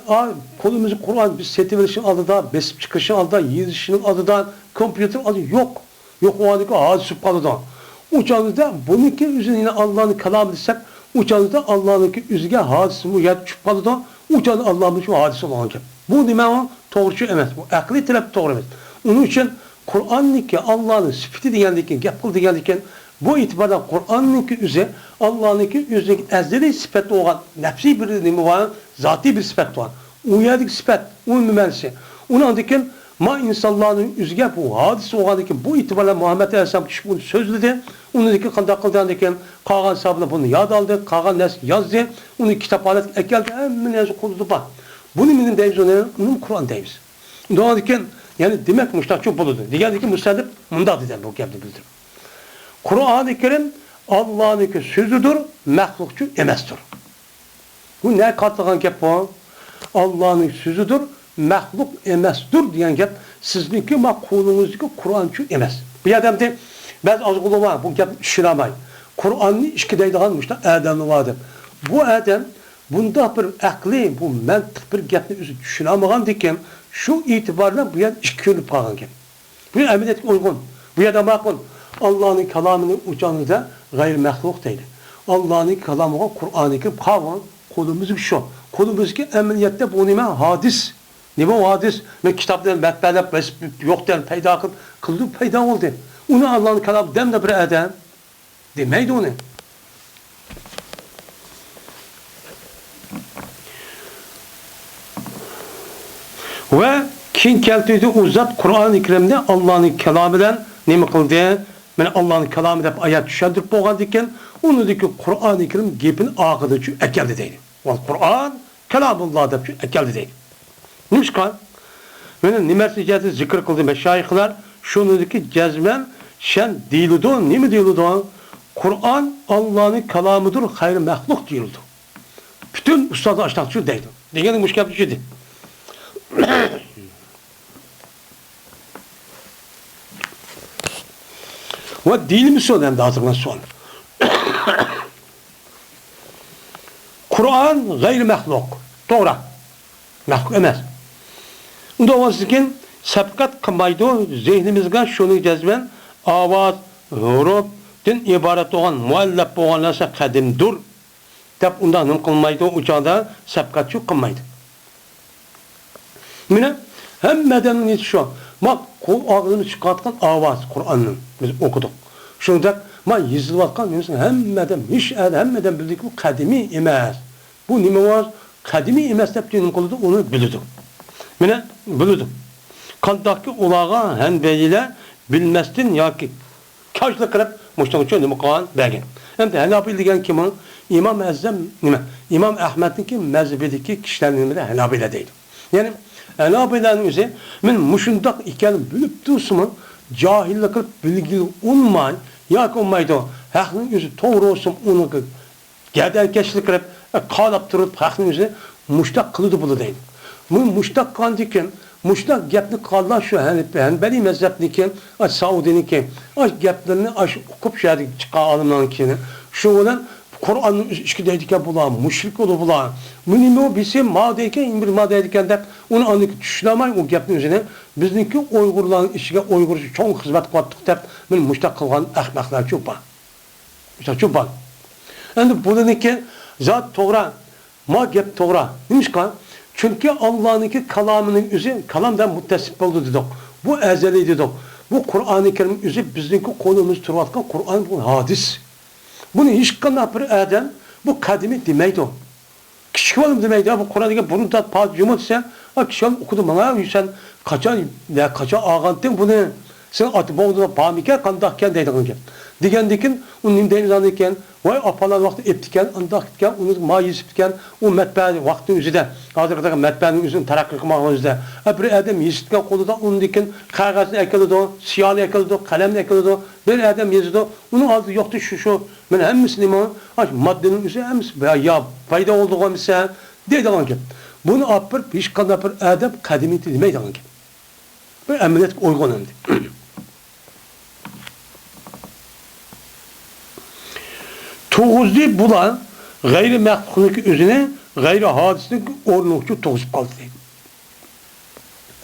kolumuzu Kur'an biz setiverişin adıda, besip çıkışın adıda, yiyişinin adıda, kompüter adı yok. Yok o adı ki hadis adıda. Uçanızda bununki yüzünü yine Allah'ın kelamı desek uçanızda Allah'ın yüzüge hadisi bu yer çıkıp adıda uçanızda Allah'ın şu hadisi olan ki. Bu demek doğrucu emez. Bu akli taraf doğru emez. Onun için Kur'an'daki Allah'ın sıfatı diyendikken, yapıl diyendikken bu itibarda Kur'an'daki yüzü Allah'ın yüzündeki ezeli sıfatı olan nefsi bir nemi var, zati bir sıfat var. O yerdeki sıfat, o mümelisi. Onu andıkken ma insanların yüzüge bu hadisi olandikken bu itibarla Muhammed Aleyhisselam bunu sözledi. Onu deki kandak kıldandikken kalan sahabına bunu yad aldı, kalan nes yazdı. Onu kitap alet ekeldi, hemen yazı kurdu bak. Bunu benim deyiz onun Kur'an deyiz. Doğan dikken yani demek müştak buludu. Diğerdeki müstedip munda dedi bu geldi bildir. Kur'an-ı Kerim Allah'ın sözüdür, mahlukçu emestir. Bu ne katlagan gep bu? Allah'ın sözüdür, mahluk emestir diyen gep sizinki kulumuzdaki Kur'ançı emez. Bir adam de ben azgulu var bu gep işiramay. Kur'an'ı işkideydiğen müştak Adem'i vardı. Bu Adem bunda bir akli, bu mantık bir gepni özü düşünamagan diken şu itibarla bu yer işkilip kalan gep. Bu emniyet uygun. Bu yer de makul. Allah'ın kelamının ucanında gayr mahluk değil. Allah'ın kelamı Kur'an-ı Kerim kavan kolumuz şu. Kolumuzdaki emniyette bu nime hadis. Nime o hadis? Ben kitaptan metbelep yoktan peyda kıldık peyda oldu. Onu Allah'ın kelamı demde bir adam. Demeydi onu. Ve kim keltiydi uzat Kur'an-ı Kerim'de Allah'ın kelamından ne kıldı? Yani Allah'ın kelamı dep ayet düşendirip boğan diken onu deki Kur'an-ı Kerim gepin ağıdı şu ekeldi değil. Ve Kur'an kelamullah dep şu ekeldi değil. Neymiş kan? Yani nimersi cihazı zikir kıldı meşayihler şunu deki cezmen şen diludun, ne mi diludun? Kur'an Allah'ın kelamıdır, hayır mahluk diyordu. Bütün ustadı açtık şu değil. Diyenin müşkabı şu değil. Ve dilimiz son hem de hatırlan son. Kur'an gayri mahluk. Doğru. Mahluk emez. Onda olmasın sabkat kılmaydı zihnimizde şunu cezben avaz, hurufdan ibaret olan muallaf olan narsa kadimdir. Dep ondan nima kılmaydı o çağda sabkat şu kılmaydı. Mine hemmeden şu. Bak kul ağzını çıkartkan avaz Kur'an'ın biz okuduk. Şunda ma yazılıyatkan hemmeden bildik bu kadimi emez. Bu nima var? Kadimi emez dep dinim kıldı onu bildik. Mine bildik. Kandaki ulağa henbeliler bilmestin yoki kaçlı kırıp muştaqçı nima qilgan bergan. Hem de Hanafi degan kim? İmam Azam nima? İmam Ahmed'inki mezhebideki kişilerin nima Hanafi'yle değil. Yani Hanafi'lerin özü men muşundaq ekan bilip tursun cahillik qilib bilgi olmay yoki olmaydi. Haqning özü to'g'ri olsun uni gadankeşlik qilib qalab turib haqning özü mushtaq qildi bu deydi. Bu mushtaq qandikin mushtaq gapni qallar şu Hanbali mezhebniki, Saudi'niki, gaplarni o'qib chiqa olimlarnikini. Shu bilan Kur'an'ın işkideydiken bulan, müşrik olu bulan, bunu bilse madeyken, bir madeyken de onu anlık düşünemeyin o gapın üzerine. Bizdeki Uygurların işine Uygurcu çok hizmet kattık da bunu müştak kılgan ahmaklar çok var. İşte çok var. Yani bununki zat toğra, ma gap toğra. Neymiş kan? Çünkü Allah'ın kalamının üzerine, kalamdan muttesip oldu dedik. Bu ezeli dedik. Bu Kur'an-ı Kerim üzerine bizdeki konumuz turvatkan Kur'an bu hadis. Bunu hiç kanap bir adam bu kadimi demeydi o. Küçük oğlum demeydi. Bu Kur'an'daki bunu da paz yumutsa kişi okudu bana sen kaça ağantın bunu sen atı boğduğuna pamike kandakken deydin. Degandekin u nim deymiz ekan, voy apalar vaqti eptikan, undaq etgan, uni ma yesib etgan, u matbaa vaqti o'zida, hozirgi matbaaning o'zini taraqqiy qilmoq o'zida. Bir odam yesitgan qo'lida undikin qog'ozni akaladi, siyoni akaladi, qalamni akaladi, bir odam yezidi, uni oldida yo'qdi shu. Men hammasini moddaning o'zi hammasi ya paydo bo'ldi bo'lmasa deydigan gap. Buni olib bir hech qanday bir adab qadimiyat demaydigan gap. Bir amaliyat uyg'on endi. To'g'izli bular g'ayri maxluqlik o'zini g'ayri hodislik o'rnuvchi to'g'izib qoldi deydi.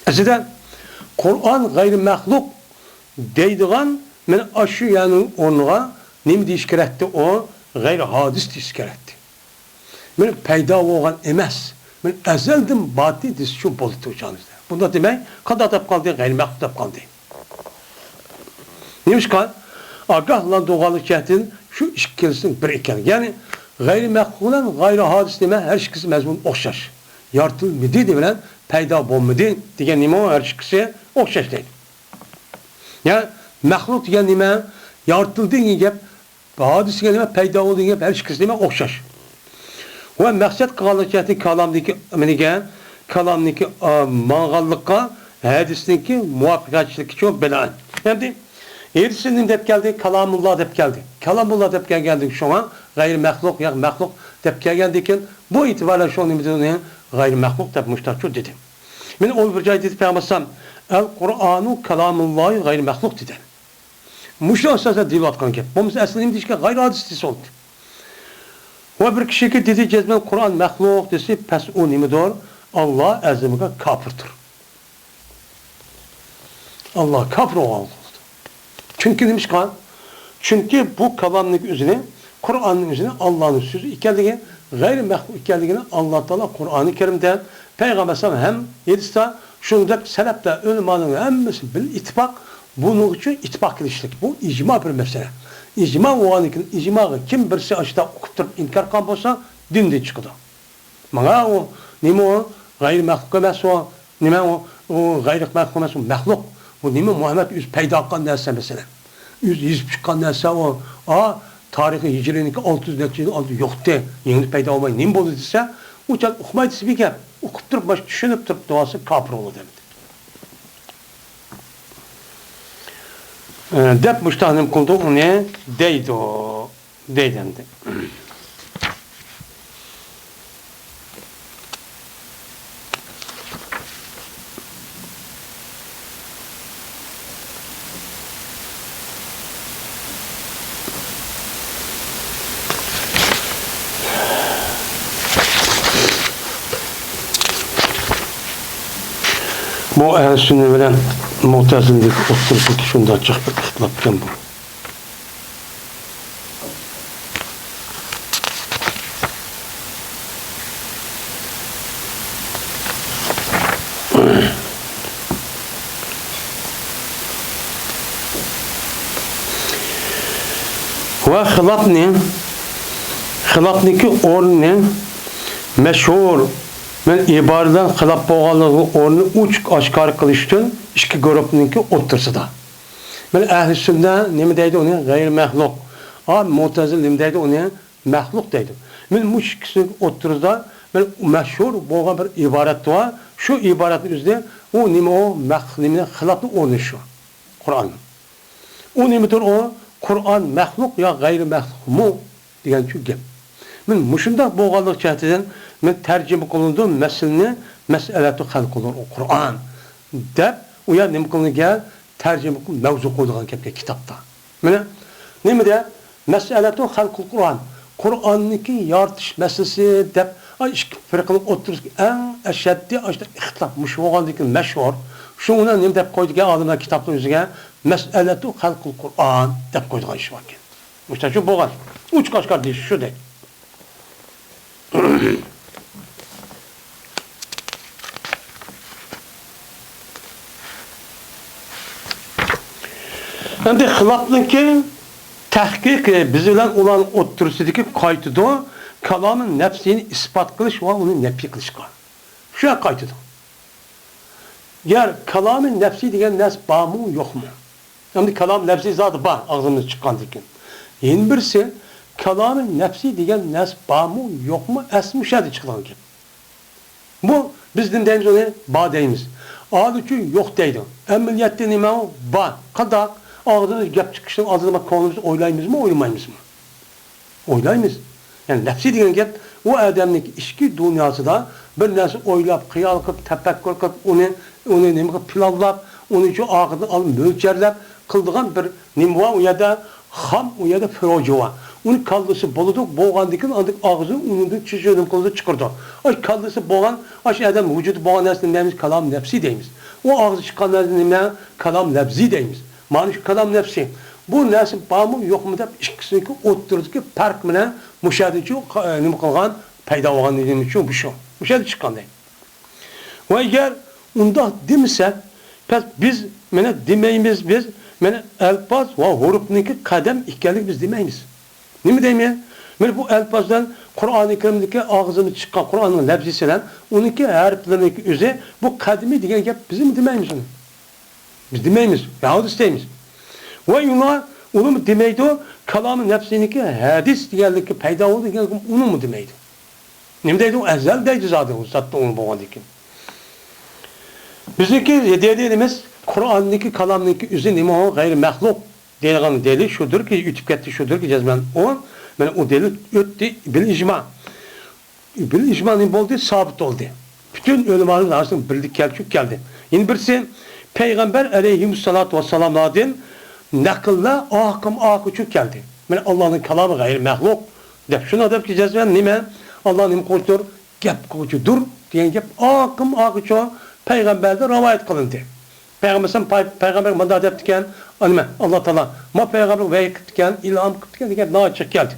Aslida Qur'on g'ayri maxluq deydigan men shu yani o'rniga nima deyish kerakdi? O g'ayri hodis deyish kerakdi. Men paydo bo'lgan emas. Men azaldan boti deyish shu bo'ldi o'shanizda. Bunda demak, qanday deb qoldi? G'ayri maxluq deb qoldi. Nimishqa? Agahlandığı cəhətin şu ikkilisinin bir ekan. Yani gayri məxluqla gayri hadis demə hər ikisi məzmun oxşar. Yaratılmadı demədən payda olmadı degan nima hər ikisi oxşar deyil. Yani məxluq degan nima yaratıldı degan gap, hadis degan nima payda oldu degan gap hər ikisi demə oxşar. Və məqsəd qılğan cəhəti kalamdakı mağallıqqa hadisdeki muvaffaqatçılık çox bəlan. Yəni Erisinin dep geldi, kalamullah dep geldi. Kalamullah dep geldik şu an, gayri məxluq, ya məxluq dep geldikken, bu itibarla şu an imtihanı gayri məxluq dep müştaçu dedim. Ben ol bir cay dedip yapmasam, el-Kur'anu kalamullahi gayri məxluq dedim. Müştaç sözde dil atkan ki, bu mesela aslında imtişke gayri hadis oldu. Ve bir kişi ki dedi cezmen Kur'an məxluq desi, pes o nimidir, Allah azimine kapırdır. Allah kapır o oldu. Çünkü demiş kan, çünkü bu kalanlık üzerine, Kur'an'ın üzerine Allah'ın sözü ikeldiği, gayri məxluq ikeldiğini Allah Teala Kur'an-ı Kerim'de, Peygamber sallallahu hem yedista, şunda selefte ölümanın hemmesi bil ittifak, bunun için ittifak ilişkilik. Bu icma bir mesele. İcma olanıkin, icmağı kim birisi açıda okutup inkar kan olsa, dinde çıkıdı. Bana o, nime o, gayri məxluq emas o, nime o, gayri məxluq emas o, məxluq. Bu nime Muhammed yüz peyda etken derse mesela. Yüz yüzüp çıkan derse o. Tarihi Hicri'nin 600 neticede aldı. Yok de. Yeni peyda olmayı nime boldu dese. Uçak okumayı dese bir gel. Okup durup baş düşünüp durup duası kapır olur demedi. Dep müştahnim kuldu o ne? Deydi o. Deydendi. Bu ehl sünnet bilen Mu'tezil'deki oturup şunda açık bir ıhtılapken bu. Ve hılapniki orni meşhur men ibardan xilap bo'lganligi o'rni uch oshkor qilishdan ikki guruhninki o'rtasida. Men ahli sunna nima deydi uni? G'ayr maxluq. Mu'tazil nima deydi uni? Maxluq deydi. Men bu ikkisining o'rtasida men mashhur bo'lgan bir iborat bor. Shu iboratning o'zida u nima o nimani xilopni o'rni shu. Qur'on. U nimadir o? Qur'on maxluq yo g'ayr maxluqmi degan shu gap. Men mushunda bo'lganlik jihatidan men tercüme kılındım meselini meselatu halkulur o Kur'an deb u yer nima qilingan tercüme qilib mavzu qo'yilgan gapga kitobda. Mana nima de meselatu halkul Kur'an Kur'anniki yaratish meselesi deb ikki firqaning o'rtasida eng ashaddi ixtilof mush bo'lganligi mashhur. Shuni nima deb qo'ydigan olimlar kitobning o'ziga meselatu halkul Kur'an deb qo'ygan ish bor ekan. Mushta shu bo'lgan. Uch qo'shqor deyish shu deb. Endi xilofniki tahqiq biz bilan ular o'ttirsidagi qaytidi kalomin nafsini isbot qilish va uni nafiy qilishga. Shu qaytidi. Yer kalomin nafsi degan nas bormi yo'qmi? Hem de kalam nefsi zatı var ağzımız çıkan diken. Yeni birisi kalam nefsi diyen nes var mı yok mu esmişadi çıkan ki. Bu bizden deyimiz onu ba deyimiz. Adı yok deydi. Emniyette nime o var. Kadar ağzımız gap çıkışın ağzına konumuz oylayımız mı oylamayımız mı? Oylayımız. Yani nefsi diyen gap o adamlık işki dünyası da bir narsa oylab, xiyal qilib, tafakkur qilib, uni nima qilib planlab, uni uchun og'zini olib mo'ljarlab qildigan bir nima va u yerda ham, u yerda fojiva. Uni kallasi bo'ladi, bo'lgandan keyin andik og'zi unidan chiqishini qildi chiqirdi. Ay kallasi bo'lgan, ash adam vujudi bo'lgan narsani deymiz, kalam nafsi deymiz. O og'zi chiqqan narsani nima? Kalam nafsi deymiz. Mana shu kalam nafsi. Bu narsa bormi, yo'qmi deb ikkisini o'ttirdiki, farq bilan mushadichi nima qilgan paydo bo'lgan nima uchun bu shu. Bu şey çıkanday. Ve eğer onda demesek, biz mene demeyimiz biz, mene elfaz ve hurufniki kadem ikkenlik biz demeyimiz. Ne mi demeye? Mene bu elfazdan Kur'an-ı Kerim'deki ağzını çıkan Kur'an'ın lefzisiyle, onunki harflerindeki üze, bu kademi diyen gep bizim demeyimiz onu. Biz demeyimiz, yahut isteyimiz. Ve yuna, onu mu demeydi o, kalamın nefsindeki hadis diyenlik peyda oldu, onu mu demeydi? Ne deydi o ezel deydi zaten o zaten onu boğandık. Bizdeki dediğimiz Kur'an'daki kalamdaki üzün nime o gayri mehluk dediğin delil şudur ki ütüp gitti şudur ki cezmen o ben o delil öttü bil icma. Bil icmanın oldu sabit oldu. Bütün ölümanın arasında birlik geldi. Yine birisi Peygamber aleyhissalatu vesselam'dan nakılla akıçı geldi. Ben Allah'ın kalamı gayri mehluk. Dep şuna dep ki cezmen nime Allah'ın imkontur, gep kocudur diyen gep akıçı Peygamber'de rivayet kılındı. Peygamber mandat ettiken, Allah Teala ma Peygamber vahiy ettiken, ilham ettiken diye ne açık geldi.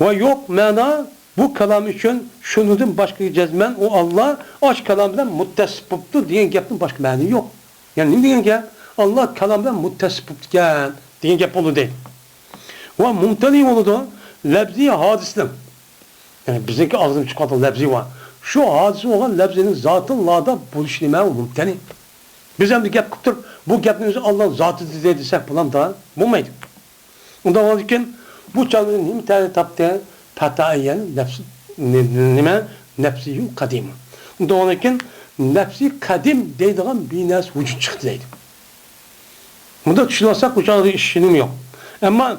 Ve yok mana bu kalam için şunun başka cezmen o Allah aç kalamdan muttesipuptu diyen gepin başka mani yok. Yani ne diyen gep? Allah kalamdan muttesipupken diyen gep olur değil. Ve mumtani oldu lebzi hadislim. Yani bizdeki ağzını çıkartan lebzi var. Şu hadisi olan lebzinin zatıllah'da buluşlamaya mümteni. Biz hem de gep kıptır, bu gepimizi Allah'ın zatı dediysek falan da bulmaydı. Ondan olurken bu canlının nimteli taptığı petaiyen nefsi kadim. Ondan olurken nefsi kadim deydiğin bir nes vücut çıktı deydi. Bunda düşünürsek bu canlı işinin yok. Ama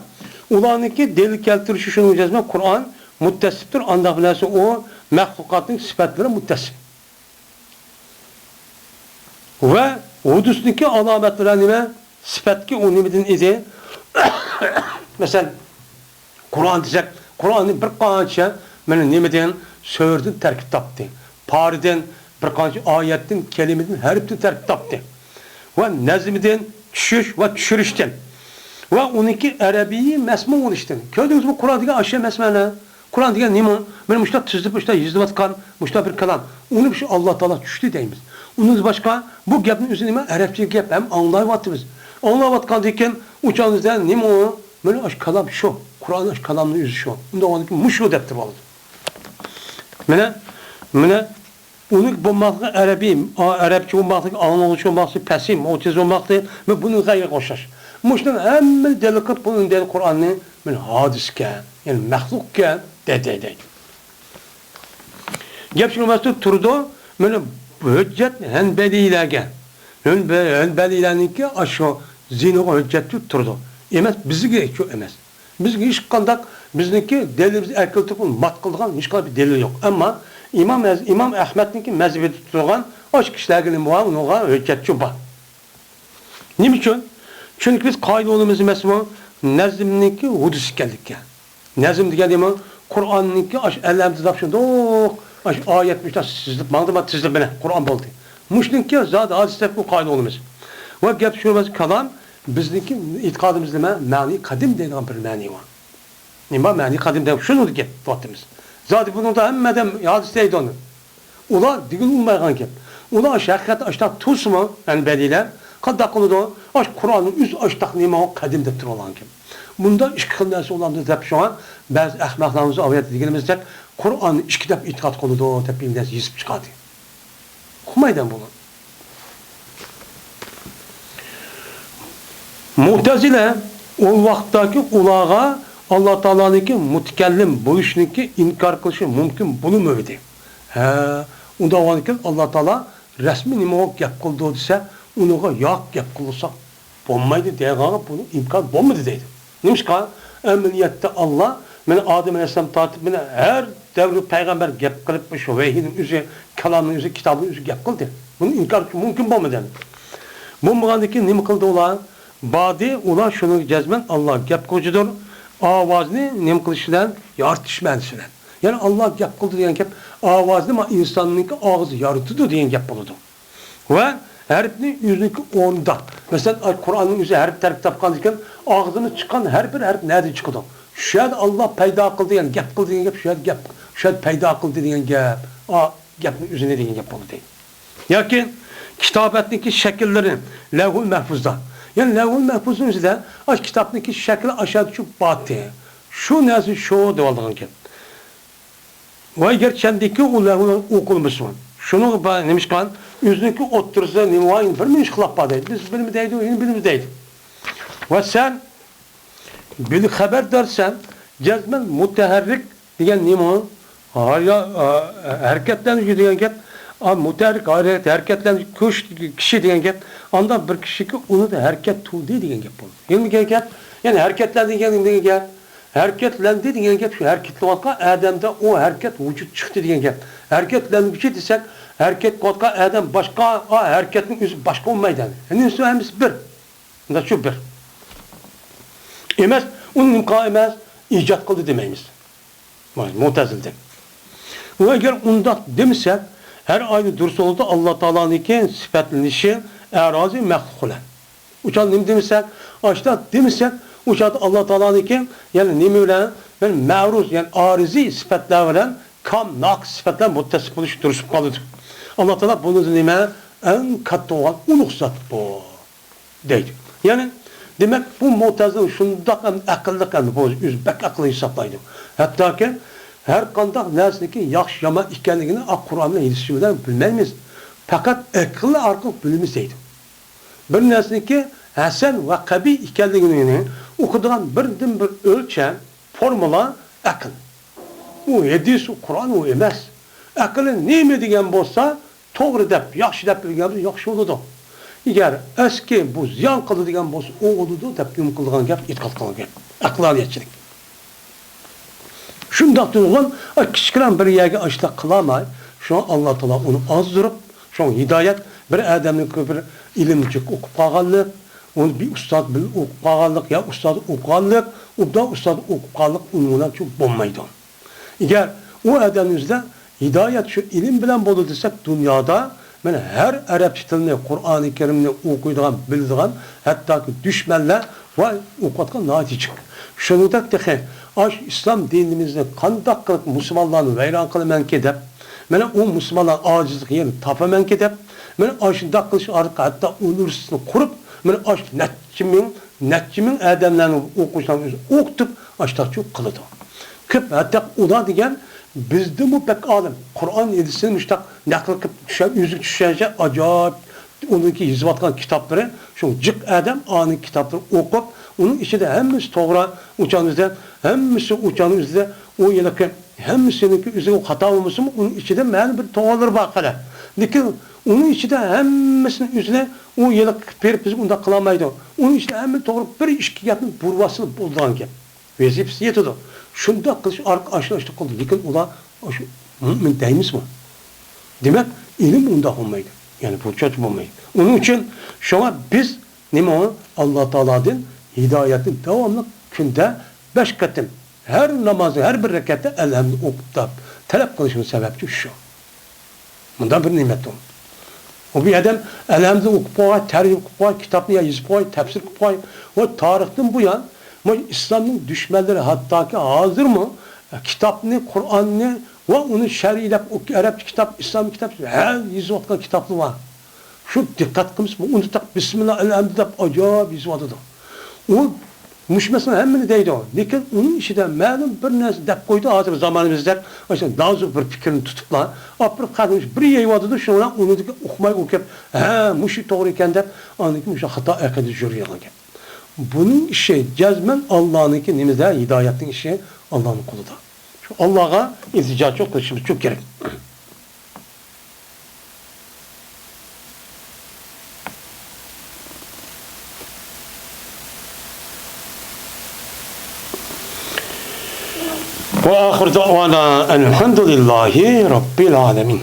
ulanınki delil keltirişi şunu cezme Kur'an muttesiptir. Andak bilirse o mehlukatın sıfatları muttesip. Ve hudusundaki alametleri nime? Sıfatki o nimedin idi. Mesela Kur'an diyecek, Kur'an'ın bir kança benim nimedin söğürdün terkip taptı. Pariden bir kança ayetin, kelimedin her bir terkip taptı. Ve nezmidin düşüş ve düşürüşten. Ve onunki Arabiyi mesmu oluştu. Gördünüz mü Kur'an'daki aşağı mesmene? Kur'an diyen nima? Benim müştak tüzdüp, müştak yüzdüp atkan, müştak bir kalam. Onu bir şey Allah Teala düştü deyimiz. Onun başka bu gapın üzerine Arapça gap hem anlayıvatımız. Anlayıvatkan deyken uçağınızda nima o? Böyle aş kalam şu. Kur'an aş kalamın yüzü şu. Onda ondaki muşu deptir oldu. Mene onu bulmakta Arapça bulmakta, anlayışı bulmakta, pesim, otiz bulmakta ve bunu gayri koşar. Muştan hemen delikip bunun deli Kur'an'ın hadisken, yani mehlukken dedi. Gep şunu turdu, böyle hüccet Hanbelilerge. Hanbelilerninki aşağı zina hüccet turdu. Emes bizi gerekiyor emes. Biz iş kandak bizdeki delilimiz erkiltik mat kıldıgan hiç kadar bir delil yok. Ama İmam Ahmet'ninki mezhebi tutulgan aşk kişilerinin bu an hüccetçi var. Ne için? Çünkü biz kaydolumuz mesela nezmninki hudus geldik ya. Nezm diye Kur'an'ninki aş ellemizde yapışında aş ayetmişler sizlik mağduma tizlik bana Kur'an buldu. Muşninki zaten hadisler bu kaydolumuz. Ve gep şurası kalan bizdeki itikadımızda mani kadim denilen bir mani var. Nima mani kadim denilen şunu gep vaktimiz. Zaten bunu da hemmeden hadisteydi onu. Ula digin olmayan gep. Ula şahkat aşta tusma yani beliler kadda konuda aş Kur'an'ın üz aştak nima o kadim deptir olan kim. Bunda işkilnesi olan da şu an bazı ahmaklarımızı aviyat edilmezsek Kur'an'ın iş kitap itikat konuda o tepkinden yazıp çıkardı. Okumaydan bunu. Mu'tazile o vaqtdagi ularga Allah Taala'nınki mutakellim bo'lishniki inkar qilishi mumkin bo'lmaydi. Unda olarkan Allah Taala resmi nima gap qildi desa, unaga yo'q gap qilsa bo'lmaydi degan buni imkon bo'lmaydi deydi. Nimishqa amaliyotda Allah meni Adem Aleyhisselam tartib meni her devri peygamber gap qilib shu vahiyning o'zi, kalomning o'zi, kitobning o'zi gap qildi. Buni inkor mumkin bo'lmaydi. Bo'lmagandan keyin nima qildi ular? Badi ular shuni jazman Allah gap qiluvchidir. Ovozni nima qilishidan yoritishmanisidan. Ya'ni Allah gap qildi degan gap ovozni ma insonning og'zi yoritdi degan gap bo'ladi. Va harfni o'ziniki o'rnida. Masalan, Qur'onning o'zi harf tarkib topgan ekan, og'zini chiqqan har bir harf nerede chiqadi? Şu an Allah paydo qildi degan gap qildi degan gap, şu an paydo qildi degan gap. Gapning o'zini degan gap bo'ladi. Yoki kitobatniki shakllari Lavhul Mahfuzda. Yani Lavhul Mahfuzning o'zida kitobniki shakli aşağı tushib batdi. Shu narsa shu deb olgan gap. Va agar chandiki ularni o'qilmasin. Shuni nima qilgan? O'ziniki o'ttirsa nima bir min ixtilof bor deydi. Biz bilmi deydi, endi bilmi deydi. Va sen bil xabar dersen cazmen mutaharrik degan nima? Hareketlenici degan gap, mutaharrik hareketlenici kişi degan gap, anda bir kişiki onu da hareket tuldi degan gap bo'ladi. Endi degan gap, yani hareketlendi degan gap, hareketlendi degan gap shu hareketli vaqtda adamda o hareket vücut çıktı degan gap. Hareketlenguchi desek, hareket vaqtda adam başka, hareketin o'zi başka olmaydi. Yani şu hemisi bir. Bunda şu bir. Emas, onun imkanı emas, icat qildi demeymiz. Mu'tazilde. Eğer unda demişsek, her aynı dursa oldu Allah Teala'nınki sıfatlanışı arazi mehkule. Uçan ne demişsek, açta demişsek, uçan Allah Teala'nınki yani ne bilen, yani ma'ruz yani arizi sıfatlar bilen kam naqs sıfatlar muttasif buluş duruşup kalıdı. Allah Teala bunu nime en katı olan uluk zat bu deydi. Yani demek bu Mu'tazile şundak akıllık bu üzbek akıllı hesaplaydı. Hatta ki her kandak nersindeki yaxşı yaman ikenligini Kur'an'la ilişkisinden bilmemiz. Fakat akıllı arkalık bilmeseydi. Bir nersindeki hasen ve kabi ikenligini okuduğun birden bir ölçen formula akıl. O hadis, Kur'an o emez. Akılın neymi degen bolsa to'g'ri deb, yaxshi deb bilganimiz yaxshi bo'ladi. Eğer eski bu ziyan qildi degan bo'lsa, o bo'ladi deb yum qilgan gap, e'tiqod qilgan gap. Aqloniyatchilik. Shundoq turgan kichkina bir yerga ashliq qilmay, shu Alloh taolo uni ozdurib, shu hidoyat bir odamning bir ilmchi o'qib qolganlik, onu bir ustad bil o'qib qolganlik ya ustad o'qiganlik, unda ustad o'qib qolganlik undan çok bo'lmaydi. Eğer o adamımızda hidayet şu ilim bilen bolu desek dünyada ben her Arapça tilini, Kur'an-ı Kerim'ini okuyduğum, bildiğim, hatta ki düşmanlar ve okutkan natice. Şunu da ki, İslam dinimizde kandak kılıp Müslümanların veyran kılmen kedep, ben o Müslümanlar acizlik yerini tapamen kedep, ben aşında kılıç arka hatta üniversitesini kurup, ben aş netçimin adamlarını okuyuşlarını okutup, aşta çok kılıdı. Kıp hatta o da diyen, bizde bu pek alim. Kur'an edisini müştak nakıl kıp düşen, yüzük düşence acayip onunki yazıvatkan kitapları, şu cık adam anın kitapları okup, onun içinde hemmisi toğra uçağınızda, hemmisi uçağınızda o yılaki, hemmisinin üzerine o hata olması mı, onun içinde yani bir toğaları bakala. Lakin onun içinde hemmisinin üzerine o yılaki perip bizi onda kılamaydı. Onun içinde hemmi toğra bir işki yapın burvasını bulduğun gibi. Vezifesi yetiyordu. Şunda kılıç aşırı kıldı. Lakin ola mümin deyimiz mi? Demek ilim onda olmaydı. Yani bu çocuk olmaydı. Onun için şu an biz ne mi o? Allah Teala'nın hidayetin devamlı günde 5 katım. Her namazı, her bir rekatte elhamdülillah okup da talep kılışının sebepçi şu. Bundan bir nimet o. O bir adam elhamdülillah okup koy, tercih okup koy, kitapını yazıp koy, tefsir okup koy. O tarihten bu yan ama İslam'ın düşmanları hatta ki hazır mı? Kitapını, Kur'an'ını ve onun şer'iyle Arapça kitap, İslam kitap, her yazıvatkan kitaplı var. Şu dikkat kılmış mı? Onu tak Bismillah, elhamdülillah, acayip yazıvatıdır. O müşmesine hemmini deydi o. Lakin onun işinden malum bir neresi dep koydu hazır zamanımızda. İşte nazır bir fikrini tutuklar. Apır kadınmış bir yayvadıdır. Şuna onu da okumayı okuyup, müşi doğru iken de anındaki müşi hata ekedi jürüye alırken. Bunun işi cezmen Allah'ınki nimizde hidayetin işi Allah'ın kuluda. Şu Allah'a iltica çok kılışımız çok gerek. Ve ahir da'vana elhamdülillahi rabbil alemin.